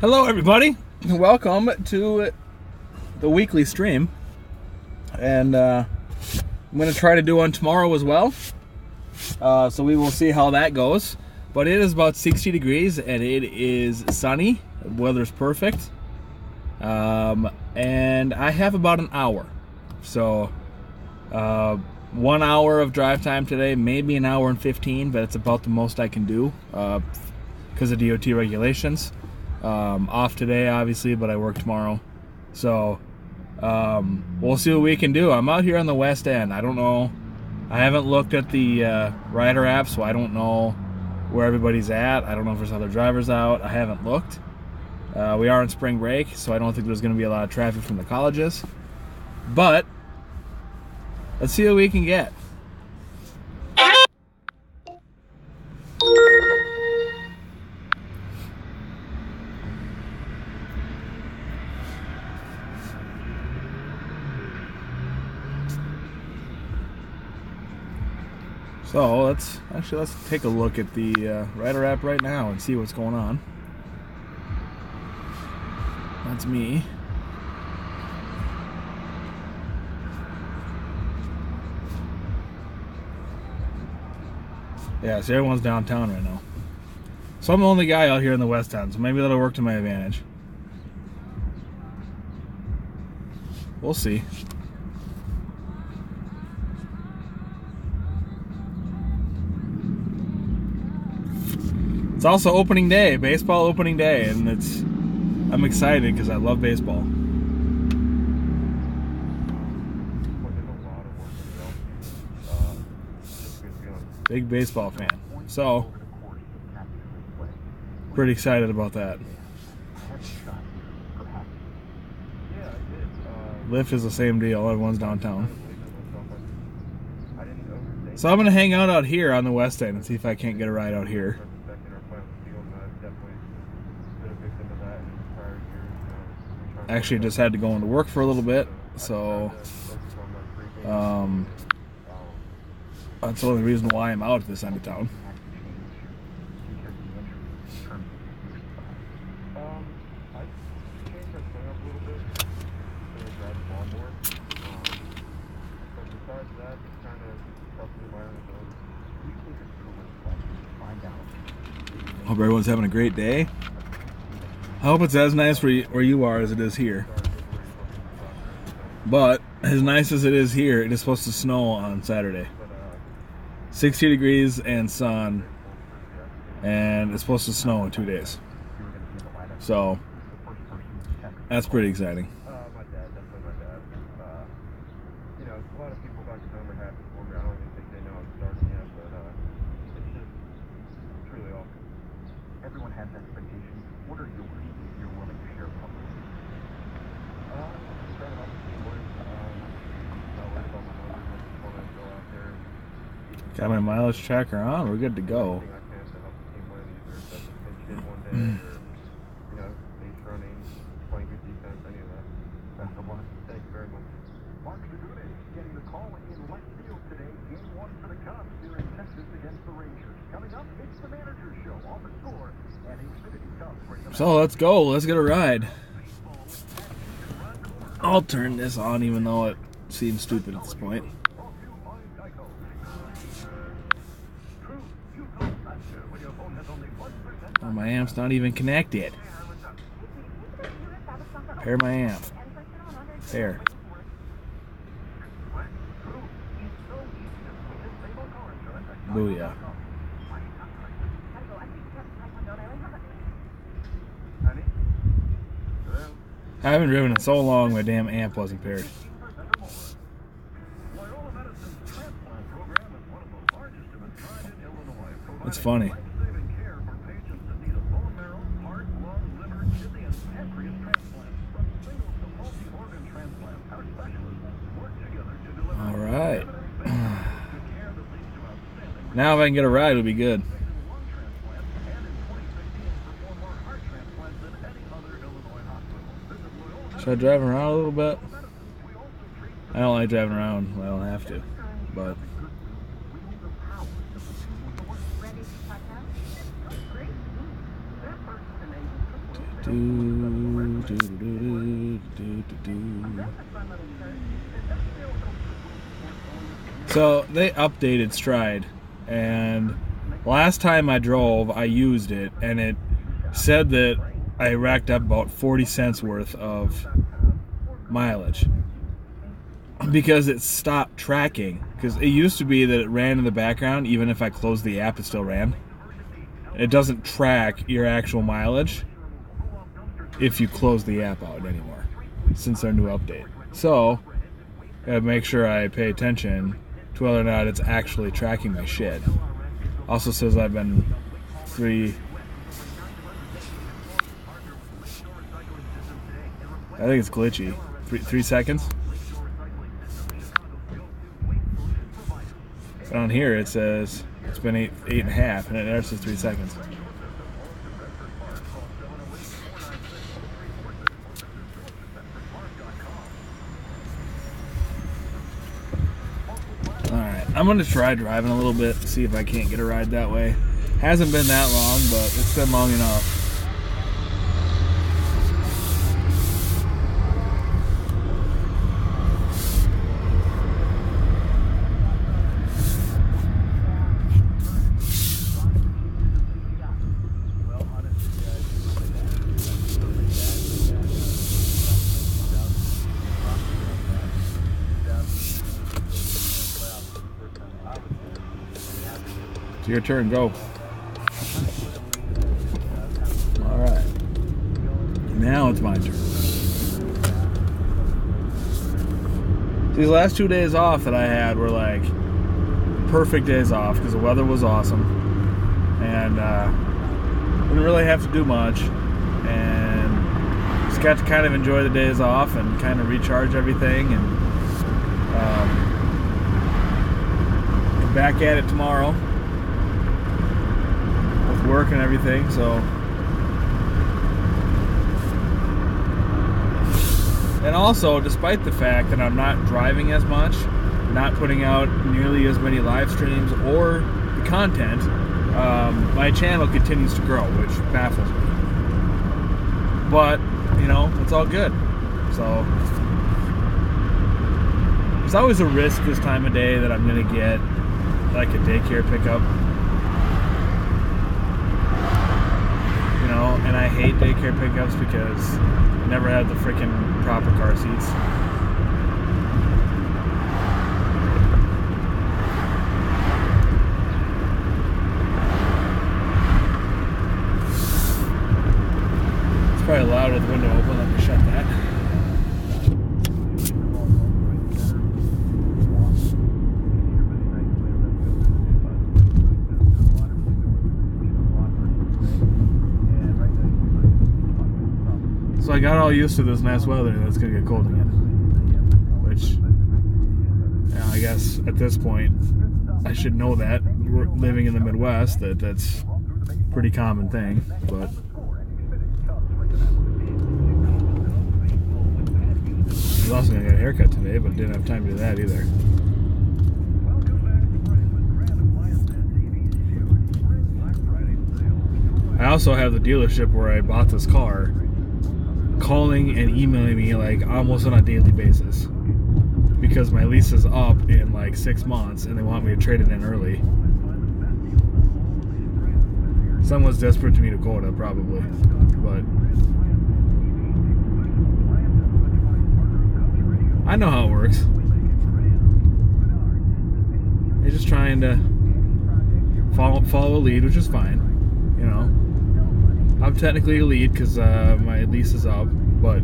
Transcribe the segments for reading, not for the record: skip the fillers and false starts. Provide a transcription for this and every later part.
Hello everybody, welcome to the weekly stream, and I'm going to try to do one tomorrow as well, so we will see how that goes. But it is about 60 degrees and it is sunny, the weather's perfect, and I have about an hour, so 1 hour of drive time today, maybe an hour and 15, but it's about the most I can do because of DOT regulations. Off today, obviously, but I work tomorrow. So, we'll see what we can do. I'm out here on the west end. I don't know. I haven't looked at the rider app, so I don't know where everybody's at. I don't know if there's other drivers out. I haven't looked. We are on spring break, so I don't think there's going to be a lot of traffic from the colleges. But, let's see what we can get. So let's take a look at the rider app right now and see what's going on. That's me. Yeah, so everyone's downtown right now. So I'm the only guy out here in the west end, so maybe that'll work to my advantage. We'll see. It's also opening day, baseball opening day, and I'm excited because I love baseball. Big baseball fan. So, pretty excited about that. Lyft is the same deal, everyone's downtown. So I'm going to hang out here on the west end and see if I can't get a ride out here. Actually just had to go into work for a little bit, so that's the only reason why I'm out at this end of town. Hope everyone's having a great day. I hope it's as nice where you are as it is here. But as nice as it is here, it is supposed to snow on Saturday. 60 degrees and sun, and it's supposed to snow in 2 days. So that's pretty exciting. Everyone has expectations. What are yours if you're willing to share publicly? Starting off with the boys, not worried about my numbers. I just want to go out there. Got my mileage tracker on. We're good to go. Mark Zagunis getting the call in left field today. Game 1 for the Cubs here in Texas against the Rangers. Coming up, it's the Manager Show on the Score and Xfinity Cubs. So let's go. Let's get a ride. I'll turn this on even though it seems stupid at this point. Oh, my amp's not even connected. Pair my amp. There. Booyah. I haven't driven in so long my damn amp wasn't paired. It's funny. Alright. Now if I can get a ride, it'll be good. Should I drive around a little bit? I don't like driving around. I don't have to, but So they updated Stride, and last time I drove, I used it, and it said that I racked up about 40 cents worth of mileage because it stopped tracking. Because it used to be that it ran in the background, even if I closed the app, it still ran. It doesn't track your actual mileage if you close the app out anymore since their new update. So I gotta make sure I pay attention to whether or not it's actually tracking my shit. Also says I've been I think it's glitchy. 3 seconds. On here it says it's been 8.5, and it says 3 seconds. Alright, I'm going to try driving a little bit, see if I can't get a ride that way. Hasn't been that long, but it's been long enough. Your turn, go. Alright. Now it's my turn. These last 2 days off that I had were like perfect days off because the weather was awesome. And didn't really have to do much. And just got to kind of enjoy the days off and kind of recharge everything. And back at it tomorrow. Work and everything, so. And also, despite the fact that I'm not driving as much, not putting out nearly as many live streams or the content, my channel continues to grow, which baffles me. But, you know, it's all good. So, there's always a risk this time of day that I'm going to get like a daycare pickup. And I hate daycare pickups because I never had the freaking proper car seats. It's probably loud with the window open. Let me shut that. So I got all used to this nice weather and it's going to get cold again. Which, you know, I guess at this point, I should know that. We're living in the Midwest, that's a pretty common thing. But I was also going to get a haircut today, but didn't have time to do that either. I also have the dealership where I bought this car calling and emailing me like almost on a daily basis because my lease is up in like 6 months and they want me to trade it in early. Someone's desperate to meet a quota, probably, but I know how it works. They're just trying to follow a lead, which is fine, you know. I'm technically a lead because my lease is up, but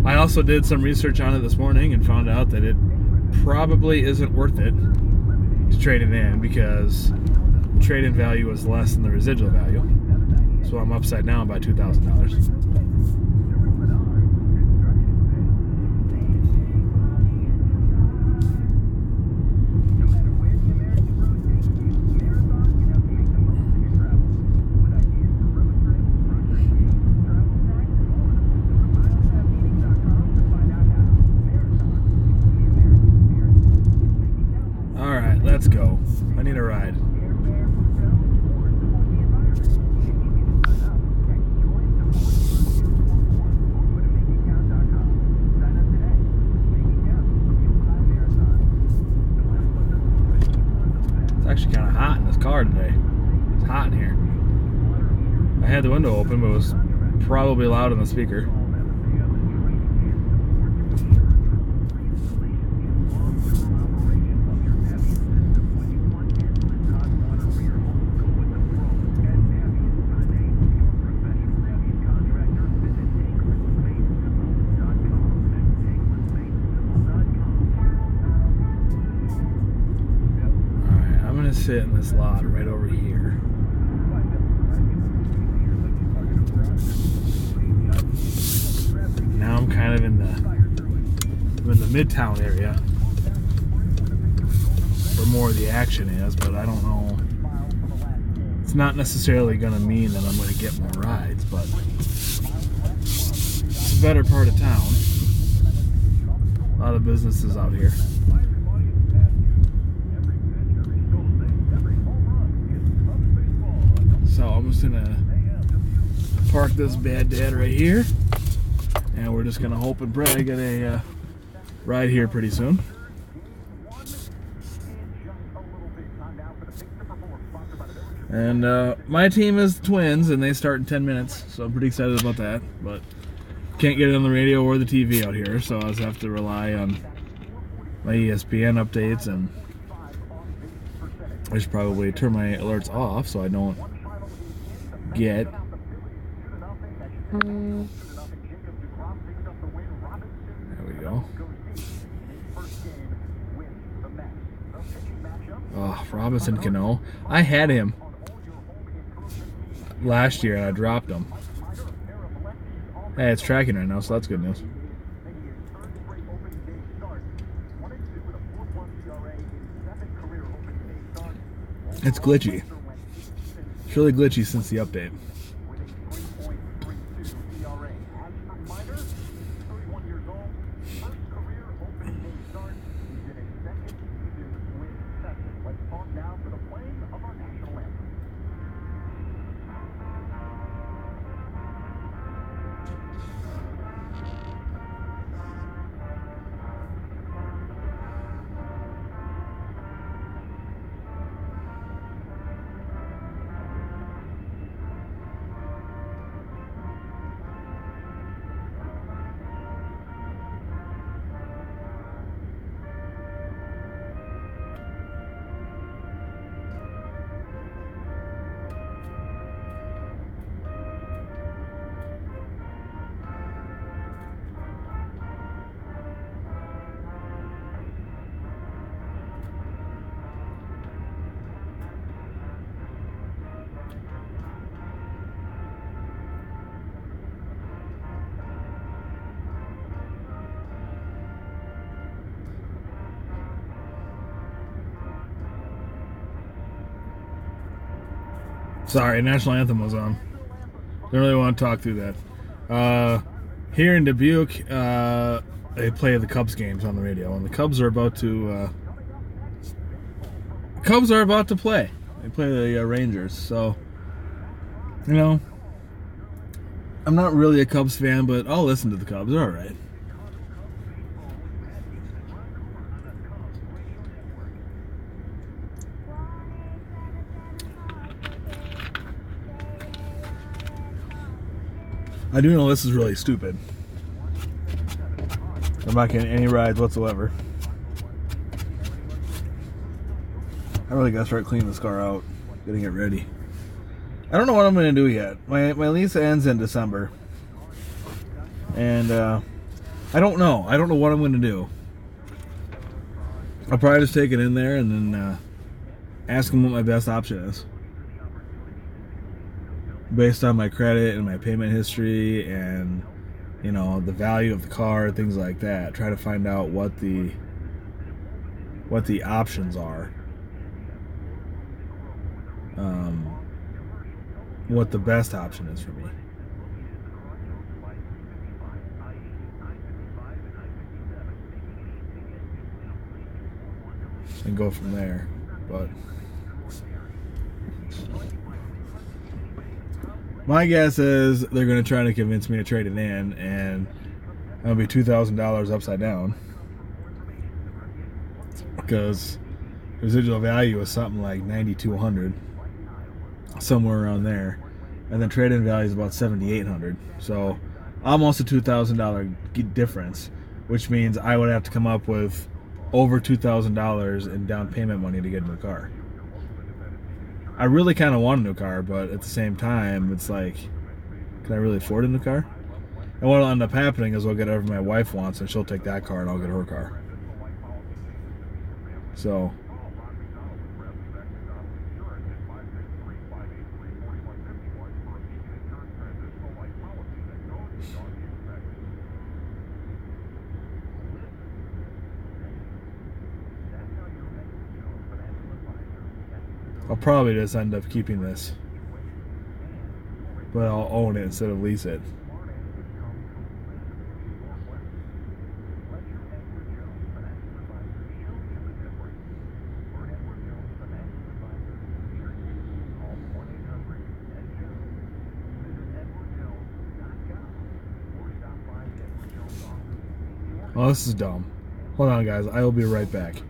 I also did some research on it this morning and found out that it probably isn't worth it to trade it in because the trade-in value is less than the residual value. So I'm upside down by $2,000. Let's go. I need a ride. had the window open, but it was probably loud on the speaker. Sit in this lot right over here. Now I'm kind of in the Midtown area where more of the action is, but I don't know. It's not necessarily going to mean that I'm going to get more rides, but it's a better part of town. A lot of businesses out here. So I'm just gonna park this bad dad right here, and we're just gonna hope and pray I get a ride here pretty soon. And my team is the Twins, and they start in 10 minutes, so I'm pretty excited about that. But can't get it on the radio or the TV out here, so I just have to rely on my ESPN updates, and I should probably turn my alerts off so I don't get. There we go. Oh, Robinson Cano. I had him last year and I dropped him. Hey, it's tracking right now, so that's good news. It's glitchy. It's really glitchy since the update. Sorry, National Anthem was on. Don't really want to talk through that. Here in Dubuque, they play the Cubs games on the radio, and the Cubs are about to play. They play the Rangers, so you know, I'm not really a Cubs fan, but I'll listen to the Cubs. They're all right. I do know this is really stupid. I'm not getting any rides whatsoever. I really gotta start cleaning this car out, getting it ready. I don't know what I'm gonna do yet. My lease ends in December, and I don't know. I don't know what I'm gonna do. I'll probably just take it in there and then ask them what my best option is, based on my credit and my payment history and, you know, the value of the car, things like that. Try to find out what the options are, what the best option is for me, and go from there. But my guess is they're going to try to convince me to trade it in, and that'll be $2,000 upside down, because residual value is something like $9,200, somewhere around there. and then trade-in value is about $7,800. So almost a $2,000 difference, which means I would have to come up with over $2,000 in down payment money to get a new car. I really kind of want a new car, but at the same time, it's like, can I really afford a new car? And what will end up happening is I'll get whatever my wife wants, and she'll take that car, and I'll get her car. So, I'll probably just end up keeping this, but I'll own it instead of lease it. Oh, this is dumb. Hold on, guys. I will be right back.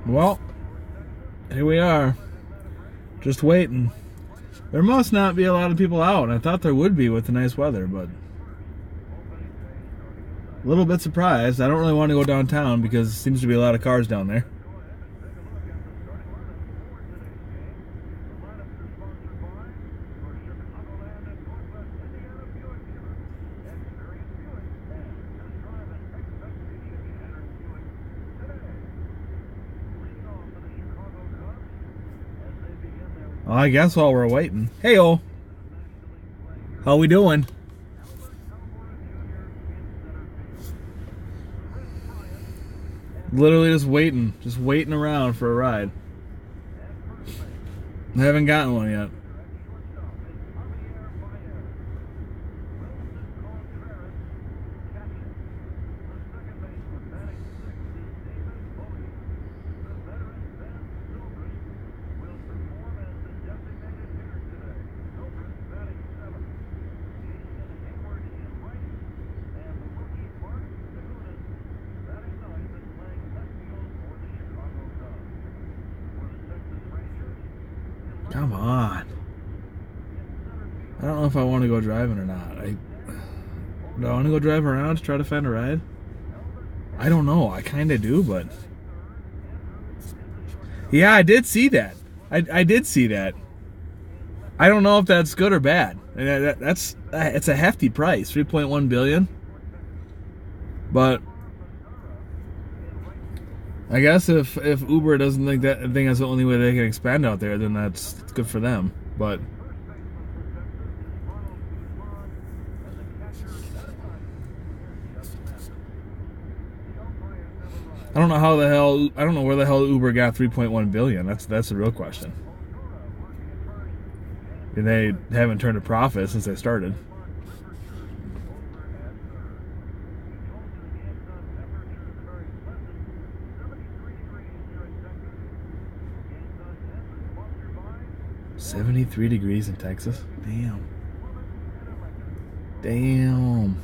Well, here we are, just waiting. There must not be a lot of people out. I thought there would be with the nice weather, but a little bit surprised. I don't really want to go downtown because there seems to be a lot of cars down there. Well, I guess while we're waiting. Hey-o. How we doing? Literally just waiting around for a ride. I haven't gotten one yet. Come on. I don't know if I want to go driving or not. Do I want to go drive around to try to find a ride? I don't know. I kind of do, but... Yeah, I did see that. I did see that. I don't know if that's good or bad. It's a hefty price, $3.1 billion. But I guess if Uber doesn't think that's the only way they can expand out there, then that's good for them. But I don't know where the hell Uber got $3.1 billion. That's the real question. And they haven't turned a profit since they started. $73 degrees in Texas. Damn.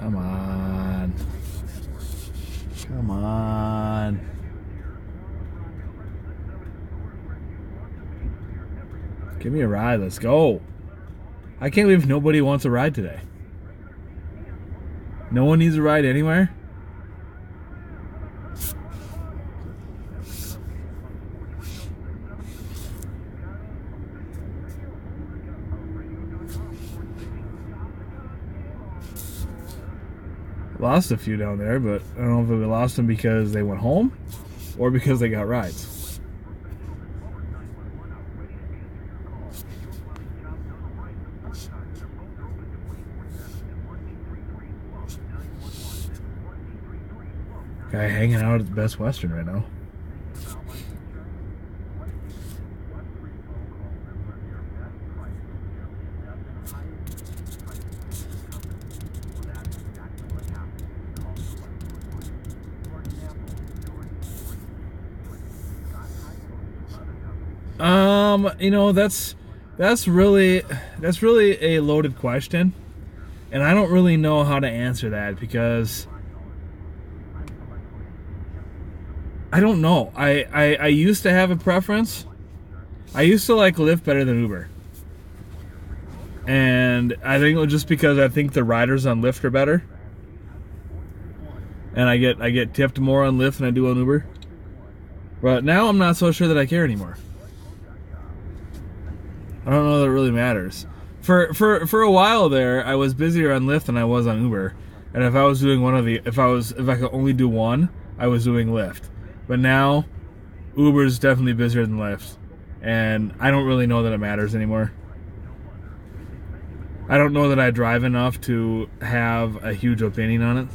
Come on. Come on. Give me a ride. Let's go. I can't believe nobody wants a ride today. No one needs a ride anywhere? Lost a few down there, but I don't know if we lost them because they went home or because they got rides. Guy hanging out at the Best Western right now. You know, that's really a loaded question, and I don't really know how to answer that because I don't know. I used to have a preference. I used to like Lyft better than Uber, and I think it was just because I think the riders on Lyft are better, and I get tipped more on Lyft than I do on Uber. But now I'm not so sure that I care anymore. I don't know that it really matters. For a while there, I was busier on Lyft than I was on Uber, and if I was doing if I could only do one, I was doing Lyft. But now, Uber's definitely busier than Lyft, and I don't really know that it matters anymore. I don't know that I drive enough to have a huge opinion on it.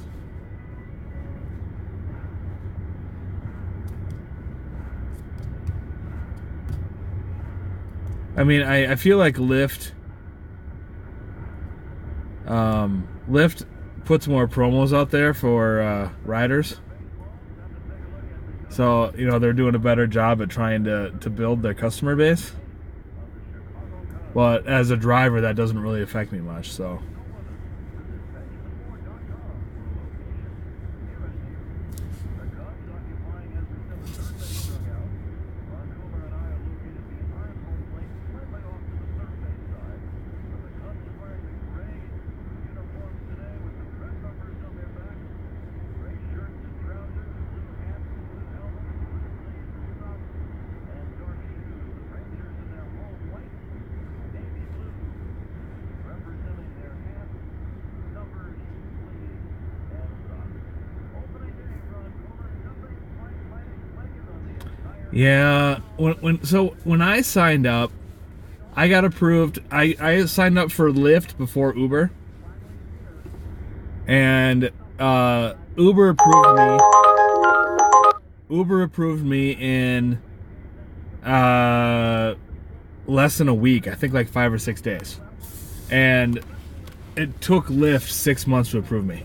I mean, I feel like Lyft puts more promos out there for riders. So, you know, they're doing a better job at trying to build their customer base. But as a driver, that doesn't really affect me much, so. Yeah, when I signed up, I got approved. I signed up for Lyft before Uber, and Uber approved me in less than a week. I think like 5 or 6 days, and it took Lyft 6 months to approve me.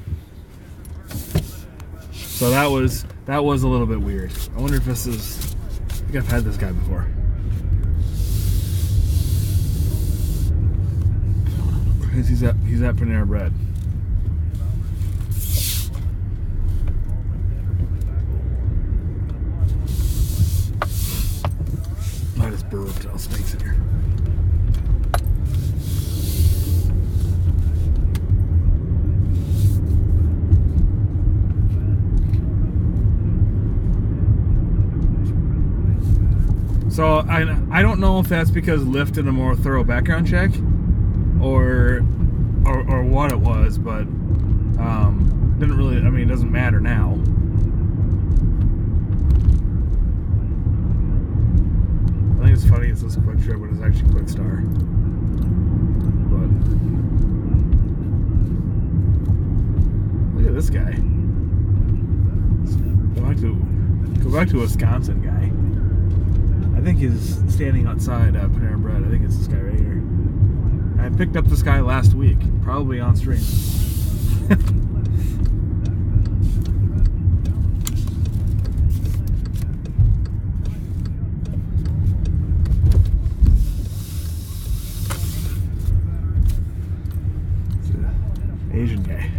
So that was a little bit weird. I wonder if this is. I think I've had this guy before. He's at Panera Bread. I just burped. I'll snakes in here. So I don't know if that's because Lyft did a more thorough background check, or what it was, but didn't really. I mean, it doesn't matter now. I think it's funny. It says Quick Trip, but it's actually Quick Star. But look at this guy. Go back to Wisconsin guy. I think he's standing outside Panera Bread. I think it's this guy right here. I picked up this guy last week, probably on stream. Asian guy.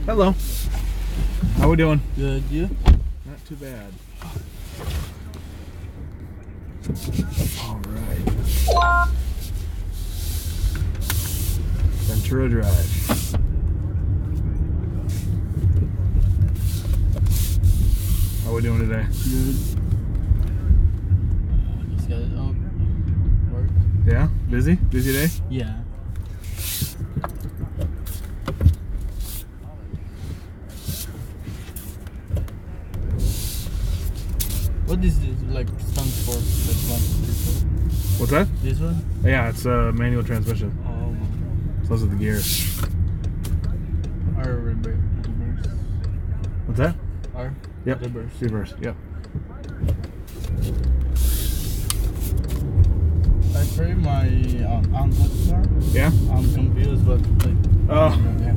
Hello. How we doing? Good, you? Not too bad. All right. Ventura Drive. How we doing today? Good. Just got it up. Work. Yeah? Busy? Busy day? Yeah. What is this like stands for? This one? What's that? This one? Yeah, it's a manual transmission. Oh. So those are the gears. R reverse. What's that? R. Yep. Reverse. Reverse. Yep. I tried my uncle's car. Yeah? I'm confused, but like. Oh. Yeah.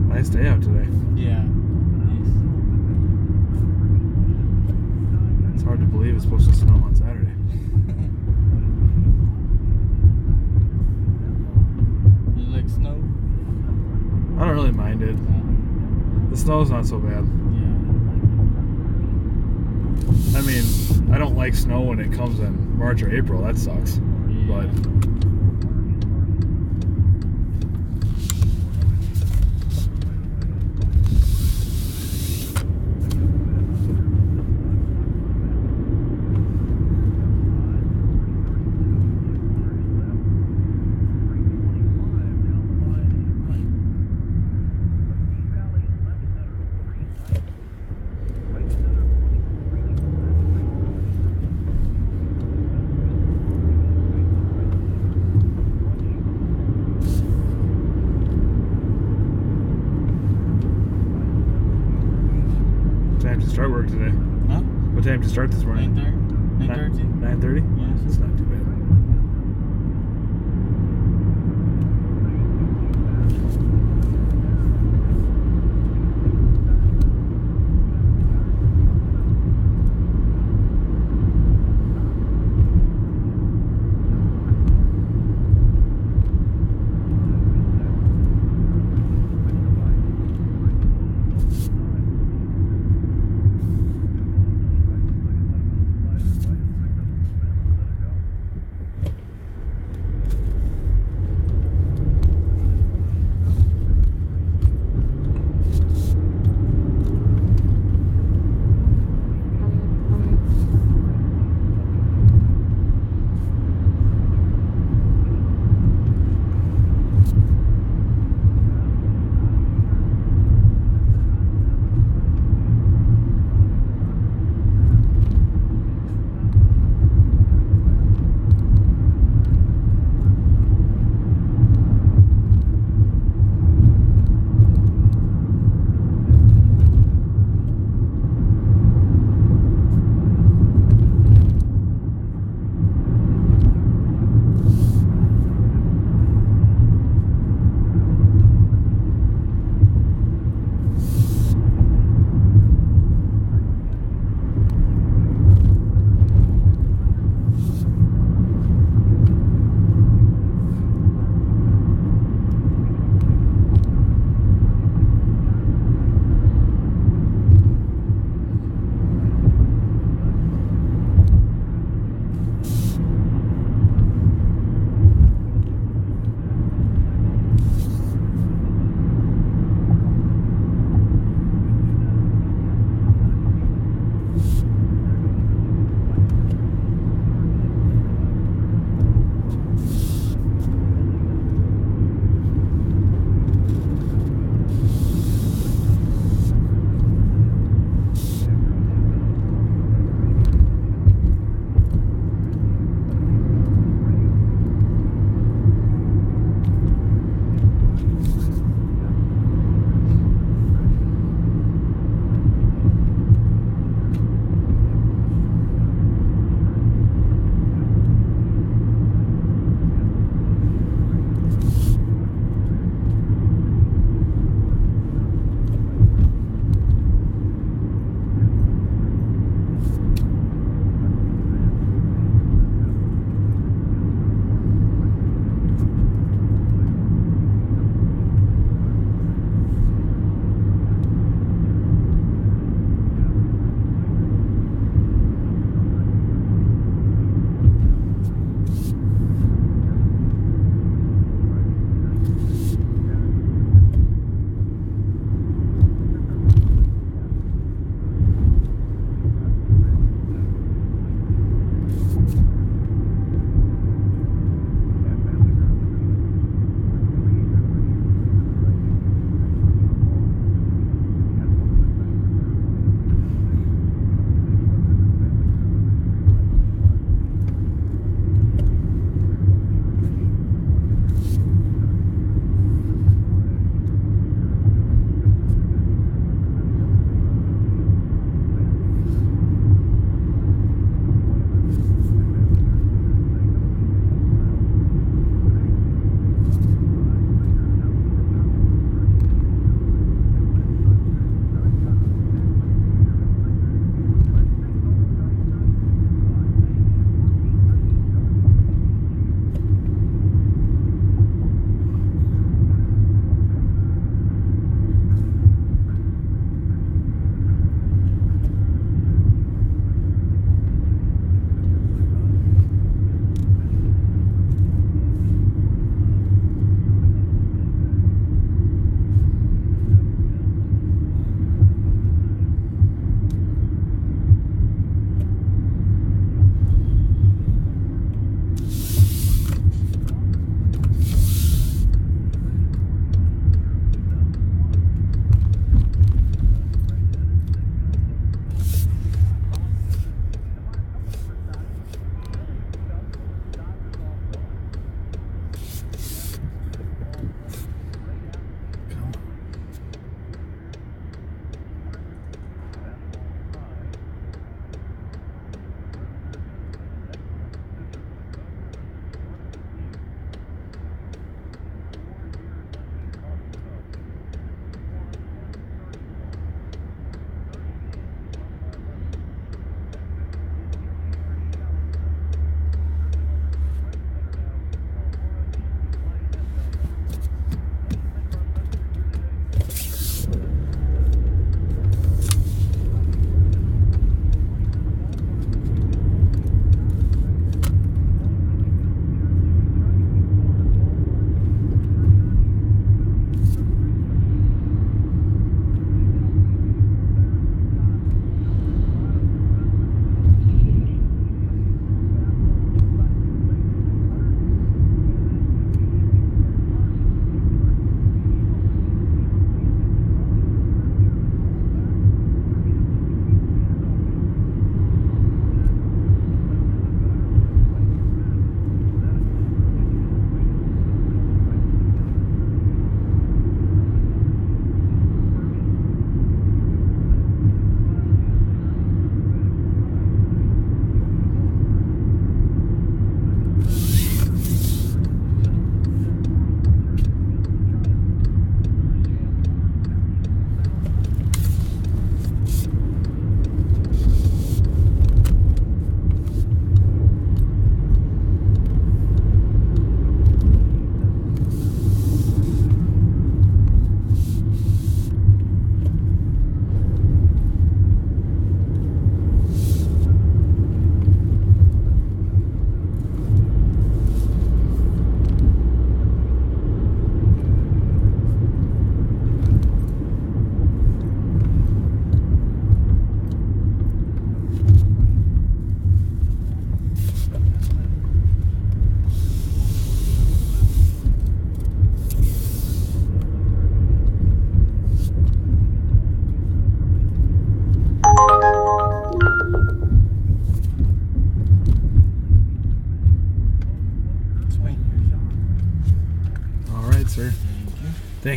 Nice day out today. Yeah. Nice. It's hard to believe it's supposed to snow on Saturday. You like snow? I don't really mind it. The snow's not so bad. Yeah. I mean, I don't like snow when it comes in March or April. That sucks. But time to start work today. Huh? What time to start this morning? 9:30. 9:30? Yes. It's not too bad.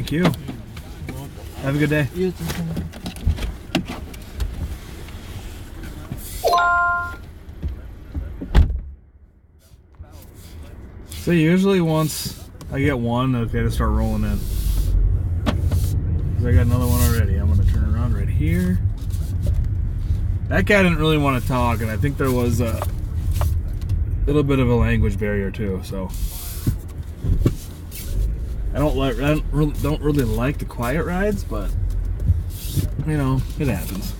Thank you. Have a good day. You too. So usually once I get one, okay, to start rolling in. 'Cause I got another one already. I'm gonna turn around right here. That guy didn't really want to talk, and I think there was a little bit of a language barrier too. So I don't really like the quiet rides, but you know, it happens.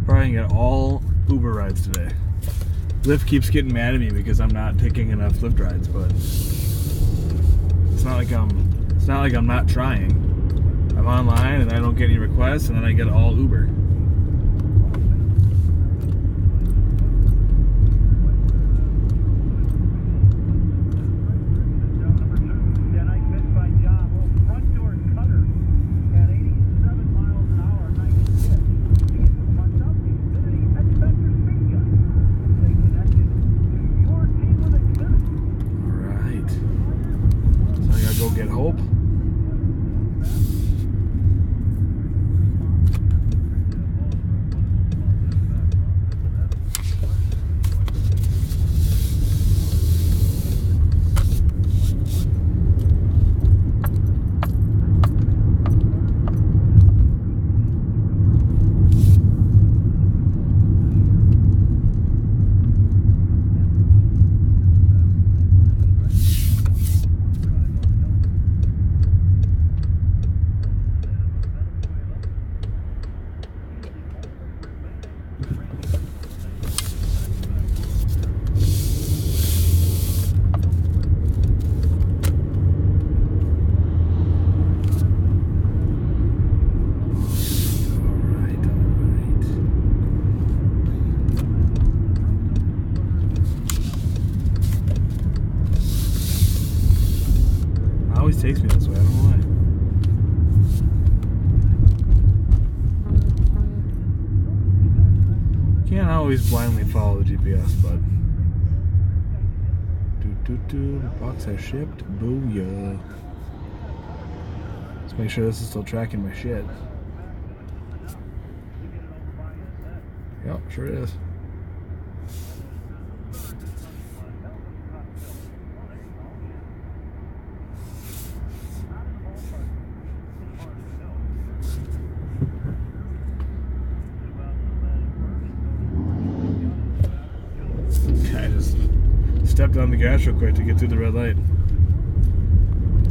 Probably gonna get all Uber rides today. Lyft keeps getting mad at me because I'm not taking enough Lyft rides, but it's not like I'm not trying. I'm online and I don't get any requests, and then I get all Uber. Get Hope. Takes me this way, I don't know why. Can't always blindly follow the GPS, but the box has shipped. Booyah. Let's make sure this is still tracking my shit. Yep, sure it is. Stepped on the gas real quick to get through the red light.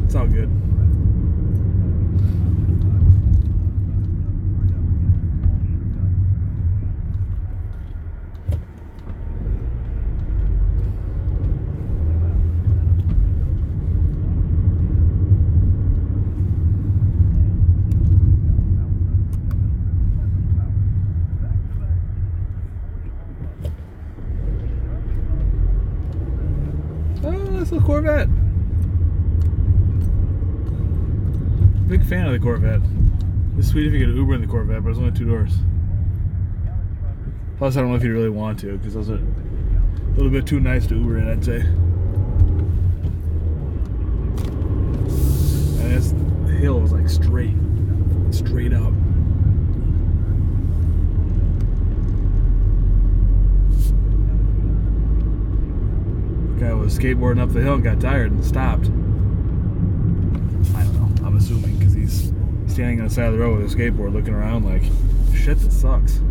It's all good. The Corvette. Big fan of the Corvette. It's sweet if you get an Uber in the Corvette, but it's only 2 doors. Plus, I don't know if you really want to, because those are a little bit too nice to Uber in, I'd say. And the hill is like straight up. Guy was skateboarding up the hill and got tired and stopped. I don't know. I'm assuming because he's standing on the side of the road with a skateboard looking around like, shit, that sucks.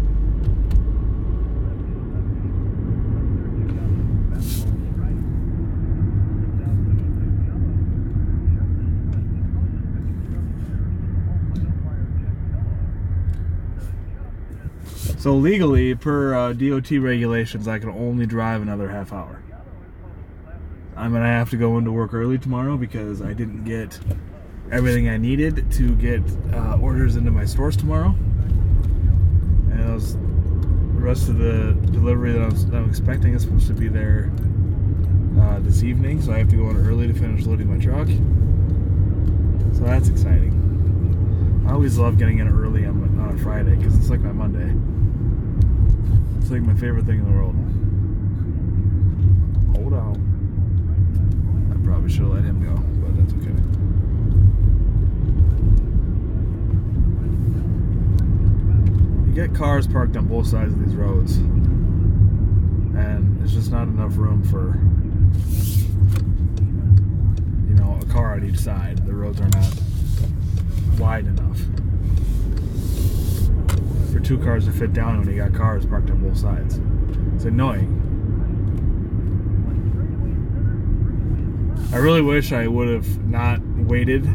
So legally, per DOT regulations, I can only drive another half hour. I'm going to have to go into work early tomorrow because I didn't get everything I needed to get orders into my stores tomorrow. And rest of the delivery that I'm expecting is supposed to be there this evening, so I have to go in early to finish loading my truck. So that's exciting. I always love getting in early on a Friday because it's like my Monday. It's like my favorite thing in the world. Hold on. I probably should have let him go, but that's okay. You get cars parked on both sides of these roads, and there's just not enough room for, you know, a car on each side. The roads are not wide enough for two cars to fit down when you got cars parked on both sides. It's annoying. I really wish I would have not waited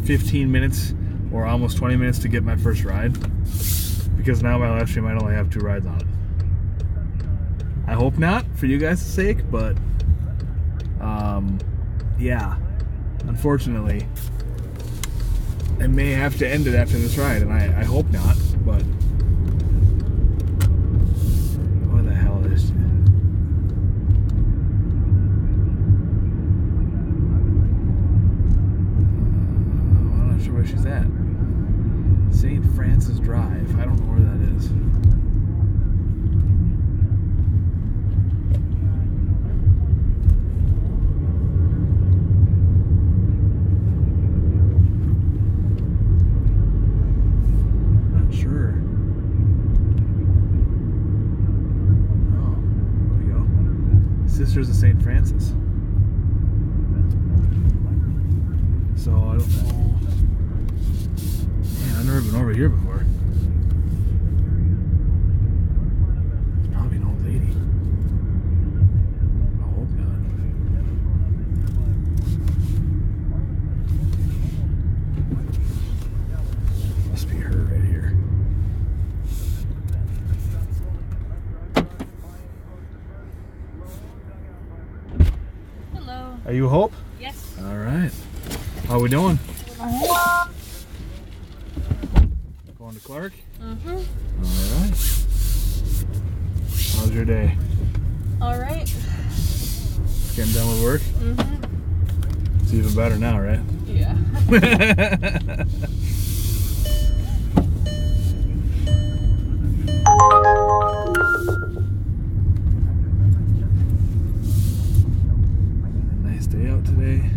15 minutes or almost 20 minutes to get my first ride, because now my live stream might only have 2 rides on it. I hope not, for you guys' sake, but yeah, unfortunately, I may have to end it after this ride, and I hope not, but what the hell is it? I'm not sure where she's at. St. Francis Drive. I don't know where that is. Not sure. Oh, there we go. Sisters of St. Francis. So I don't know. Man, I've never been over here before. It's probably an old lady. I hope not. Must be her right here. Hello. Are you Hope? Yes. All right. How we doing? Going to Clark? Mm-hmm. All right. How's your day? All right. Getting done with work? Mm-hmm. It's even better now, right? Yeah. Nice day out today.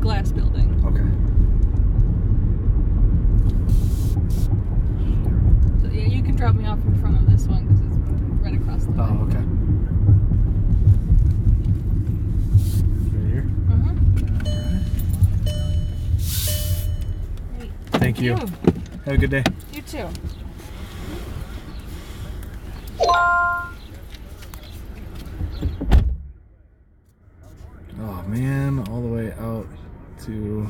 glass building. Okay. So yeah, you can drop me off in front of this one because it's right across the way. Oh, okay. Right here? Great. Thank you. Have a good day. You too. Oh man, all the way out to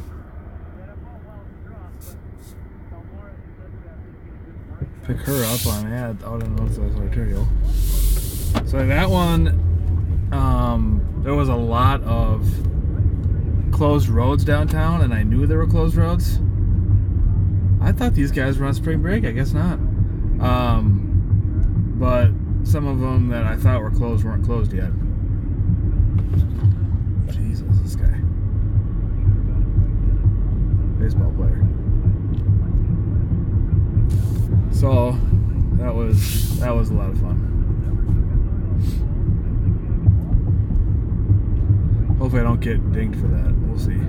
pick her up on out in Northwest Ontario. So that one, there was a lot of closed roads downtown, and I knew there were closed roads. I thought these guys were on spring break. I guess not. But some of them that I thought were closed weren't closed yet. Jesus, this guy. Baseball player. So that was a lot of fun. Hopefully I don't get dinged for that. We'll see.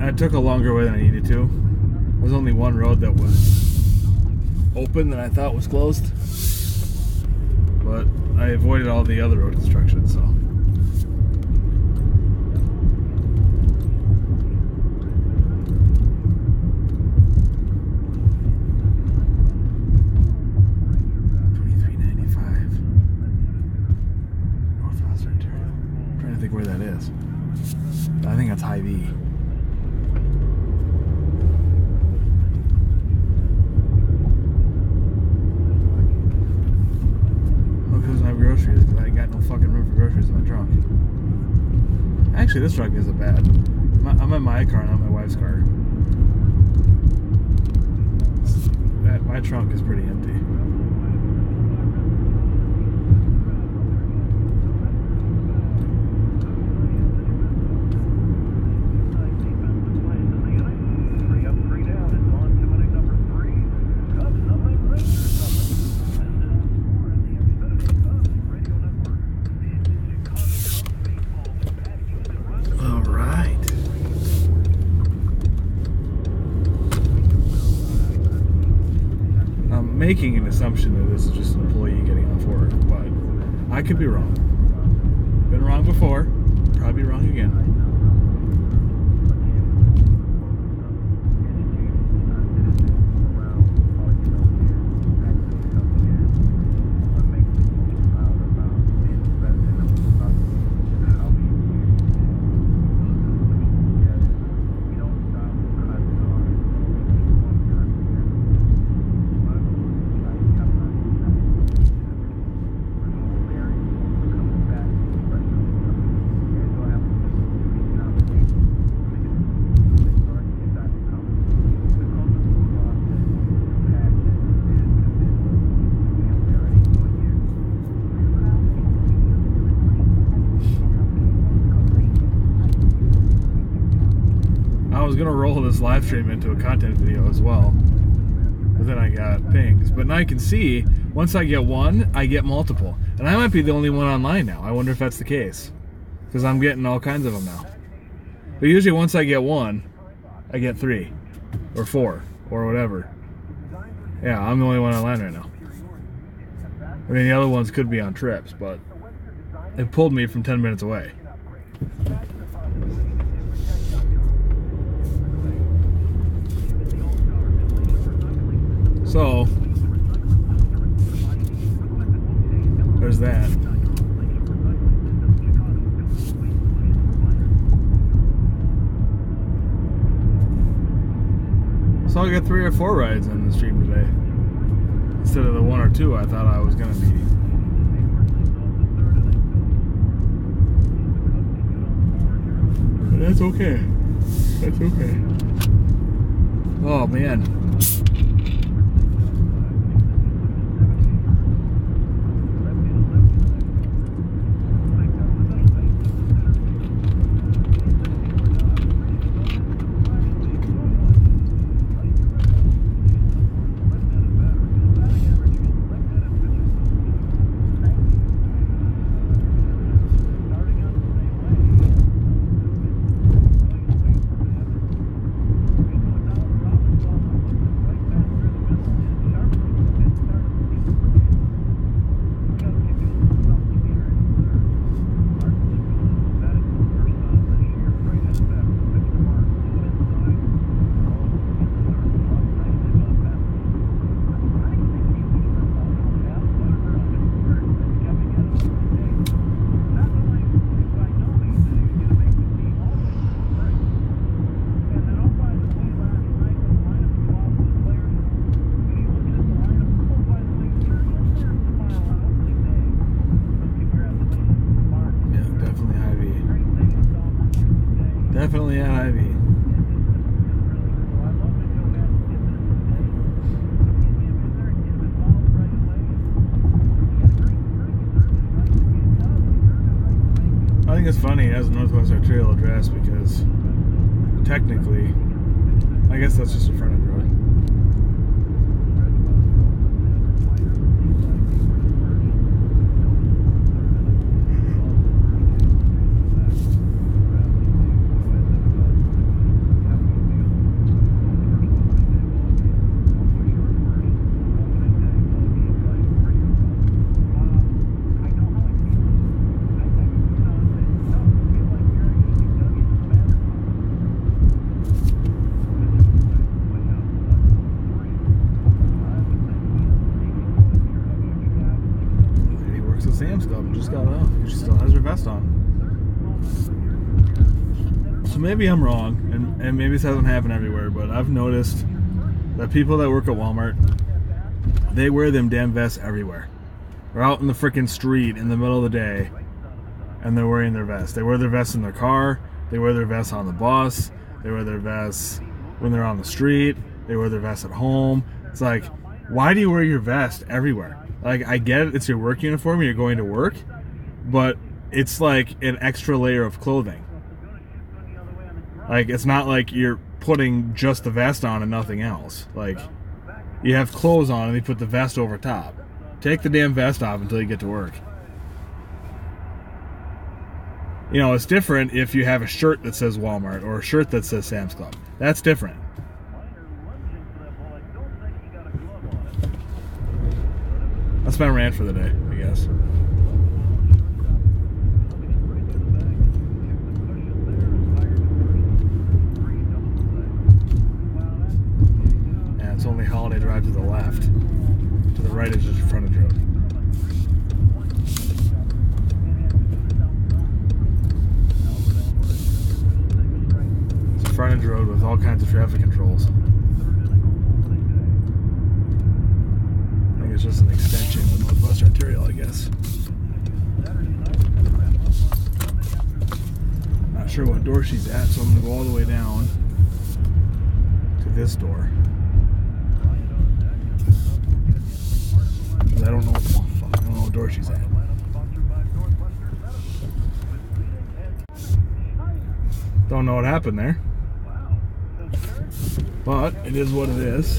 I took a longer way than I needed to. There was only one road that was open that I thought was closed. But I avoided all the other road construction, so. $23.95. Northwest Ontario. I'm trying to think where that is. I think that's Hy-Vee. Groceries because I ain't got no fucking room for groceries in my trunk. Actually, this truck isn't bad. I'm in my car, not my wife's car. My trunk is pretty empty. Making an assumption that this is just an employee getting off work, but I could be wrong. Been wrong before, probably wrong again. was gonna roll this live stream into a content video as well, but then I got pings. But now I can see, once I get one, I get multiple. And I might be the only one online now. I wonder if that's the case. Because I'm getting all kinds of them now. But usually once I get one, I get 3. Or 4. Or whatever. Yeah, I'm the only one online right now. I mean, the other ones could be on trips, but it pulled me from 10 minutes away. So, there's that. So I'll get 3 or 4 rides in the stream today, instead of the 1 or 2 I thought I was going to be. But that's okay. That's okay. Oh, man. Definitely at Ivy. I think it's funny it has a Northwest Arterial address because technically, I guess that's just a frontage road. Sam's Club and just got off. She still has her vest on. So maybe I'm wrong, and maybe this hasn't happened everywhere, but I've noticed that people that work at Walmart, they wear them damn vests everywhere. They're out in the freaking street in the middle of the day, and they're wearing their vest. They wear their vests in their car. They wear their vests on the bus. They wear their vests when they're on the street. They wear their vests at home. It's like, why do you wear your vest everywhere? Like, I get it, it's your work uniform and you're going to work, but it's like an extra layer of clothing. Like, it's not like you're putting just the vest on and nothing else. Like, you have clothes on and you put the vest over top. Take the damn vest off until you get to work. You know, it's different if you have a shirt that says Walmart or a shirt that says Sam's Club. That's different. That's my rant for the day, I guess. Yeah, it's only Holiday Drive to the left. To the right is just a frontage road. It's a frontage road with all kinds of traffic controls. It's just an extension of Northwest Arterial, I guess. Not sure what door she's at, so I'm going to go all the way down to this door. I don't know. Oh, fuck, I don't know what door she's at. Don't know what happened there. But it is what it is.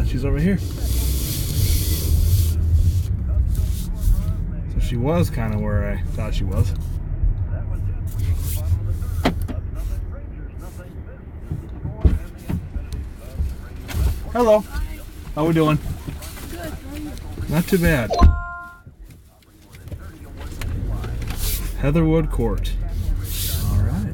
She's over here. So she was kind of where I thought she was. Hello. How we doing? Good. Not too bad. Heatherwood Court. All right.